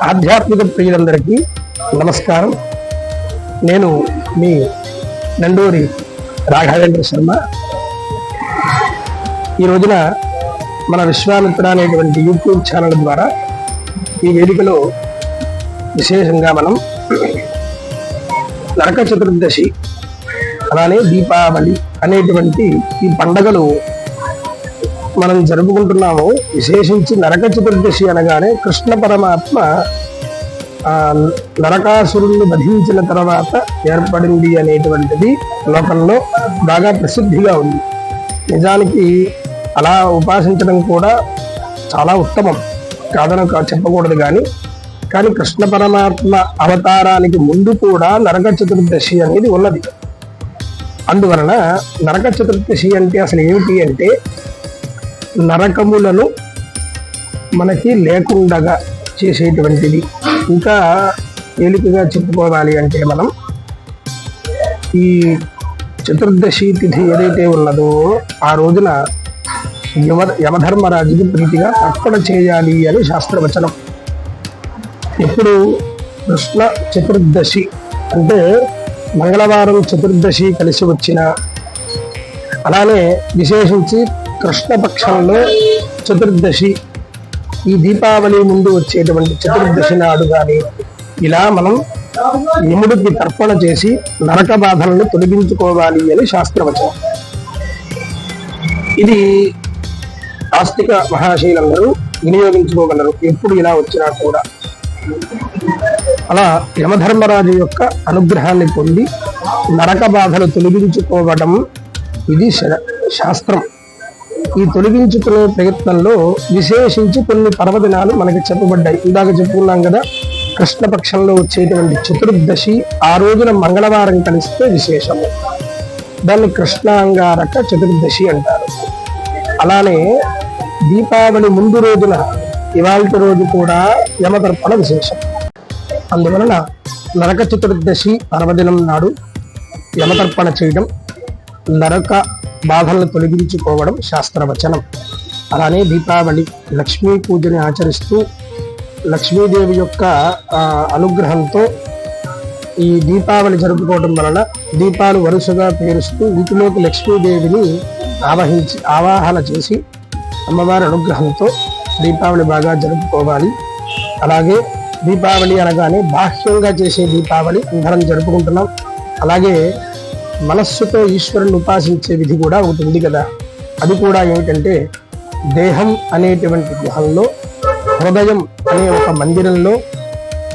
ఆధ్యాత్మిక ప్రియులందరికీ నమస్కారం. నేను మీ నండూరి రాఘవేంద్ర శర్మ. ఈ రోజున మన విశ్వామిత్ర అనేటువంటి యూట్యూబ్ ఛానల్ ద్వారా ఈ వేదికలో విశేషంగా మనం నరక చతుర్దశి అలానే దీపావళి అనేటువంటి ఈ పండగలు మనం జరుపుకుంటున్నాము. విశేషించి నరక చతుర్దశి అనగానే కృష్ణ పరమాత్మ నరకాసురుణ్ణి వధించిన తర్వాత ఏర్పడింది అనేటువంటిది లోకంలో బాగా ప్రసిద్ధిగా ఉంది. నిజానికి అలా ఉపాసించడం కూడా చాలా ఉత్తమం కాదని చెప్పకూడదు. కానీ కృష్ణ పరమాత్మ అవతారానికి ముందు కూడా నరక చతుర్దశి అనేది ఉన్నది. అందువలన నరక చతుర్దశి అంటే అసలు ఏమిటి అంటే, నరకములను మనకి లేకుండగా చేసేటువంటిది. ఇంకా తేలికగా చెప్పుకోవాలి అంటే, మనం ఈ చతుర్దశి తిథి ఏదైతే ఉన్నదో ఆ రోజున యమధర్మరాజుకి ప్రీతిగా తర్పణ చేయాలి అని శాస్త్రవచనం. ఇప్పుడు కృష్ణ చతుర్దశి అంటే మంగళవారం చతుర్దశి కలిసి వచ్చిన, అలానే విశేషించి కృష్ణపక్షంలో చతుర్దశి, ఈ దీపావళి ముందు వచ్చేటువంటి చతుర్దశి నాడు కానీ ఇలా మనం యముడికి తర్పణ చేసి నరక బాధలను తొలగించుకోవాలి అని శాస్త్రవచనం. ఇది ఆస్తిక మహాశీలందరూ వినియోగించుకోగలరు ఎప్పుడు ఇలా వచ్చినా కూడా. అలా యమధర్మరాజు యొక్క అనుగ్రహాన్ని పొంది నరక బాధలు తొలగించుకోవడం ఇది శాస్త్రం. ఈ తొలగించుకునే ప్రయత్నంలో విశేషించి కొన్ని పర్వదినాలు మనకి చెప్పబడ్డాయి. ఇందాక చెప్పుకున్నాం కదా, కృష్ణపక్షంలో వచ్చేటువంటి చతుర్దశి ఆ రోజున మంగళవారం కలిస్తే విశేషము. దాన్ని కృష్ణాంగారక చతుర్దశి అంటారు. అలానే దీపావళి ముందు రోజున ఇవాళ రోజు కూడా యమతర్పణ విశేషం. అందువలన నరక చతుర్దశి పర్వదినం నాడు యమతర్పణ చేయడం, నరక బాధలను తొలగించుకోవడం శాస్త్రవచనం. అలానే దీపావళి లక్ష్మీ పూజని ఆచరిస్తూ లక్ష్మీదేవి యొక్క అనుగ్రహంతో ఈ దీపావళి జరుపుకోవడం వలన దీపాలు వరుసగా పేరుస్తూ వీటిలోకి లక్ష్మీదేవిని ఆవాహన చేసి అమ్మవారి అనుగ్రహంతో దీపావళి బాగా జరుపుకోవాలి. అలాగే దీపావళి అనగానే బాహ్యంగా చేసే దీపావళి అందరం జరుపుకుంటున్నాం. అలాగే మనస్సుతో ఈశ్వరుని ఉపాసించే విధి కూడా ఒకటి ఉంది కదా. అది కూడా ఏమిటంటే, దేహం అనేటువంటి గృహంలో, హృదయం అనే ఒక మందిరంలో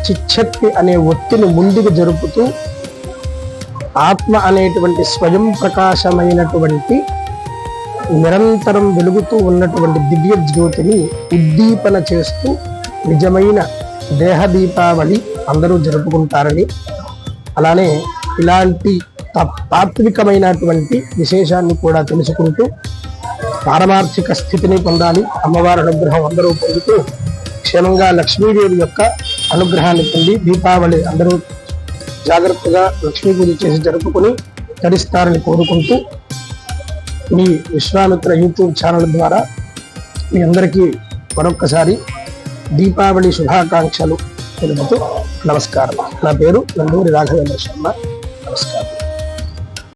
చిచ్చక్తి అనే ఒత్తిని ముందుకు జరుపుతూ ఆత్మ అనేటువంటి స్వయం ప్రకాశమైనటువంటి నిరంతరం వెలుగుతూ ఉన్నటువంటి దివ్య జ్యోతిని ఉద్దీపన చేస్తూ నిజమైన దేహ దీపావళి అందరూ జరుపుకుంటారని, అలానే ఇలాంటి తాత్వికమైనటువంటి విశేషాన్ని కూడా తెలుసుకుంటూ పారమార్థిక స్థితిని పొందాలి. అమ్మవారి అనుగ్రహం అందరూ పొందుతూ క్షేమంగా లక్ష్మీదేవి యొక్క అనుగ్రహాన్ని పొంది దీపావళి అందరూ జాగ్రత్తగా లక్ష్మీ పూజ చేసి జరుపుకొని తరిస్తారని కోరుకుంటూ మీ విశ్వామిత్ర యూట్యూబ్ ఛానల్ ద్వారా మీ అందరికీ మరొక్కసారి దీపావళి శుభాకాంక్షలు తెలుపుతూ నమస్కారం. నా పేరు నండూరి రాఘవేంద్ర శర్మ.